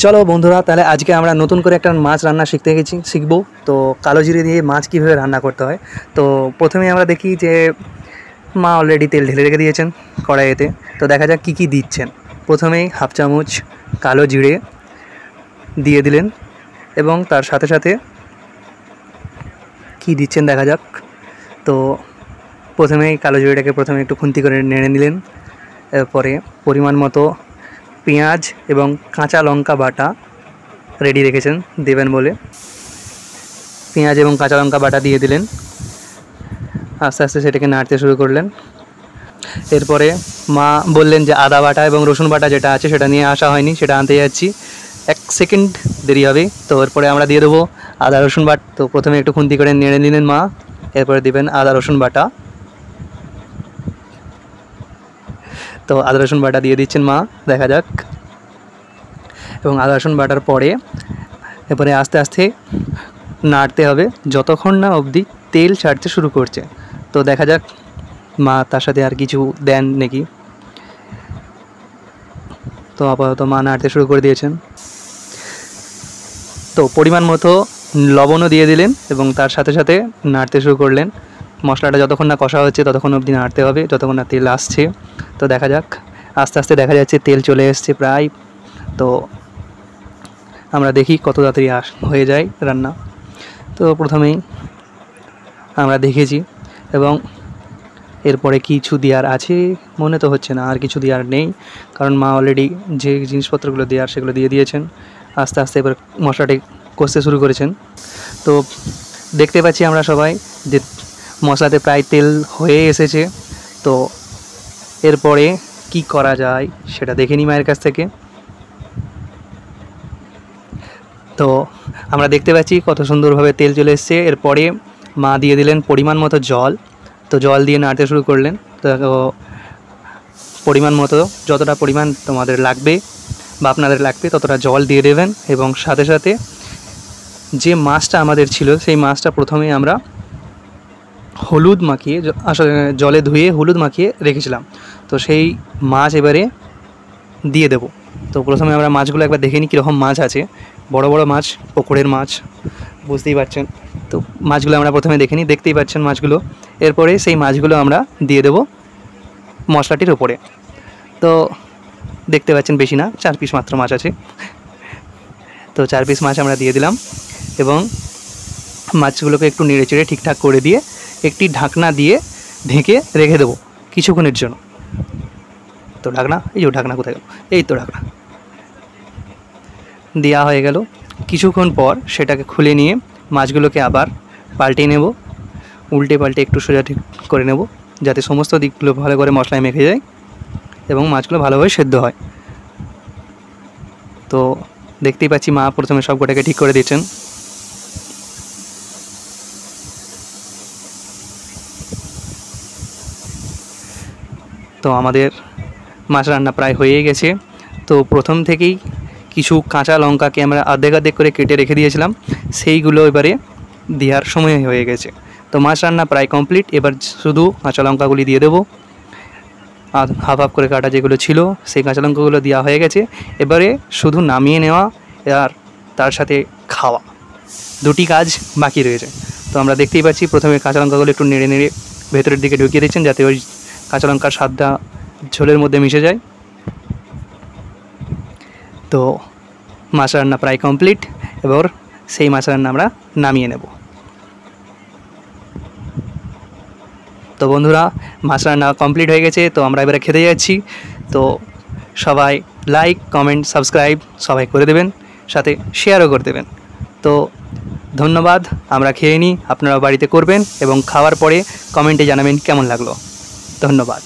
চলো বন্ধুরা, তাহলে আজকে আমরা নতুন করে একটা মাছ রান্না শিখবো। তো কালো জিরে দিয়ে মাছ কীভাবে রান্না করতে হয়। তো প্রথমেই আমরা দেখি যে মা অলরেডি তেল ঢেলে রেখে দিয়েছেন কড়াইতে। তো দেখা যাক কী কী দিচ্ছেন। প্রথমেই হাফ চামচ কালো জিরে দিয়ে দিলেন এবং তার সাথে সাথে কী দিচ্ছেন দেখা যাক। তো প্রথমেই কালো জিরেটাকে প্রথমে একটু খুন্তি করে নেড়ে নিলেন। এরপরে পরিমাণ মতো পেঁয়াজ এবং কাঁচা লঙ্কা বাটা রেডি রেখেছেন দেবেন বলে পেঁয়াজ এবং কাঁচা লঙ্কা বাটা দিয়ে দিলেন। আস্তে আস্তে সেটাকে নাড়তে শুরু করলেন। এরপরে মা বললেন যে আদা বাটা এবং রসুন বাটা যেটা আছে সেটা নিয়ে আসা হয়নি, সেটা আনতে যাচ্ছি, 1 সেকেন্ড দেরি হবে। তো এরপরে আমরা দিয়ে দেবো আদা রসুন বাটা। তো প্রথমে একটু খুন্তি করে নেড়ে নিলেন মা, এরপরে দিবেন আদা রসুন বাটা। তো আদা রসুন বাটা দিয়ে দিচ্ছেন মা, দেখা যাক। এবং আদা রসুন বাটার পরে এরপরে আস্তে আস্তে নাড়তে হবে যতক্ষণ না অবধি তেল ছাড়তে শুরু করছে। তো দেখা যাক মা তার সাথে আর কিছু দেন নাকি। তো আপাতত মা নাড়তে শুরু করে দিয়েছেন। তো পরিমাণ মতো লবণও দিয়ে দিলেন এবং তার সাথে সাথে নাড়তে শুরু করলেন। মশলাটা যতক্ষণ না কষা হচ্ছে ততক্ষণ অবধি নাড়তে হবে, যতক্ষণ না তেল আসছে। তো দেখা যাক, আস্তে আস্তে দেখা যাচ্ছে তেল চলে এসছে প্রায়। তো আমরা দেখি কত তাড়াতাড়ি হয়ে যায় রান্না। তো প্রথমেই আমরা দেখেছি এবং এরপরে কিছু দেওয়ার আছে মনে তো হচ্ছে না, আর কিছু দেওয়ার নেই, কারণ মা অলরেডি যে জিনিসপত্রগুলো দেওয়ার সেগুলো দিয়ে দিয়েছেন। আস্তে আস্তে এবার মশলাটি কষতে শুরু করেছেন। তো দেখতে পাচ্ছি আমরা সবাই যে মশলাতে প্রায় তেল হয়ে এসেছে। তো এরপরে কি করা যায় সেটা দেখে নিই মায়ের কাছ থেকে। তো আমরা দেখতে পাচ্ছি কত সুন্দরভাবে তেল চলে এসছে। এরপরে মা দিয়ে দিলেন পরিমাণ মতো জল। তো জল দিয়ে নাড়তে শুরু করলেন। তো পরিমাণ মতো যতটা পরিমাণ তোমাদের লাগবে বা আপনাদের লাগবে ততটা জল দিয়ে দেবেন। এবং সাথে সাথে যে মাছটা আমাদের ছিল সেই মাছটা প্রথমে আমরা হলুদ মাখিয়ে আসলে জলে ধুয়ে হলুদ মাখিয়ে রেখেছিলাম। তো সেই মাছ এবারে দিয়ে দেব। তো প্রথমে আমরা মাছগুলো একবার দেখে নিই কীরকম মাছ আছে। বড় বড় মাছ, পুকুরের মাছ, বুঝতেই পারছেন। তো মাছগুলো আমরা প্রথমে দেখে নিই, দেখতেই পাচ্ছেন মাছগুলো। এরপরে সেই মাছগুলো আমরা দিয়ে দেব মশলাটির ওপরে। তো দেখতে পাচ্ছেন বেশি না, 4 পিস মাত্র মাছ আছে। তো 4 পিস মাছ আমরা দিয়ে দিলাম এবং মাছগুলোকে একটু নেড়ে চেড়ে ঠিকঠাক করে দিয়ে একটি ঢাকনা দিয়ে ঢেকে রেখে দেবো কিছুক্ষণের জন্য। তো ঢাকনা, এই যে ঢাকনা কোথায় গেল, এই তো ঢাকনা দেওয়া হয়ে গেল। কিছুক্ষণ পর সেটাকে খুলে নিয়ে মাছগুলোকে আবার পাল্টে নেব, উল্টে পাল্টে একটু সোজা ঠিক করে নেব যাতে সমস্ত দিকগুলো ভালো করে মশলায় মেখে যায় এবং মাছগুলো ভালোভাবে সেদ্ধ হয়। তো দেখতেই পাচ্ছি মা প্রথমে সবকটাকে ঠিক করে দিচ্ছেন। তো আমাদের মাছ রান্না প্রায় হয়ে গেছে। তো প্রথম থেকেই কিছু কাঁচা লঙ্কাকে আমরা অর্ধেক অর্ধেক করে কেটে রেখে দিয়েছিলাম, সেইগুলো এবারে দেওয়ার সময় হয়ে গেছে। তো মাছ রান্না প্রায় কমপ্লিট। এবার শুধু কাঁচা লঙ্কাগুলি দিয়ে দেবো, আর হাফ হাফ করে কাটা যেগুলো ছিল সেই কাঁচা লঙ্কাগুলো দেওয়া হয়ে গেছে। এবারে শুধু নামিয়ে নেওয়া আর তার সাথে খাওয়া, দুটি কাজ বাকি রয়েছে। তো আমরা দেখতেই পাচ্ছি প্রথমে কাঁচা লঙ্কাগুলো একটু নেড়ে নেড়ে ভেতরের দিকে ঢুকিয়ে দিচ্ছেন যাতে ওই কাঁচা লঙ্কার স্বাদটা ঝোলের মধ্যে মিশে যায়। তো মাছ রান্না প্রায় কমপ্লিট। এবার সেই মাছ রান্না আমরা নামিয়ে নেব। তো বন্ধুরা, মাছ রান্না কমপ্লিট হয়ে গেছে। তো আমরা এবারে খেতে যাচ্ছি। তো সবাই লাইক, কমেন্ট, সাবস্ক্রাইব সবাই করে দেবেন, সাথে শেয়ারও করে দেবেন। তো ধন্যবাদ। আমরা খেয়ে নিই, আপনারা বাড়িতে করবেন এবং খাওয়ার পরে কমেন্টে জানাবেন কেমন লাগলো। ধন্যবাদ।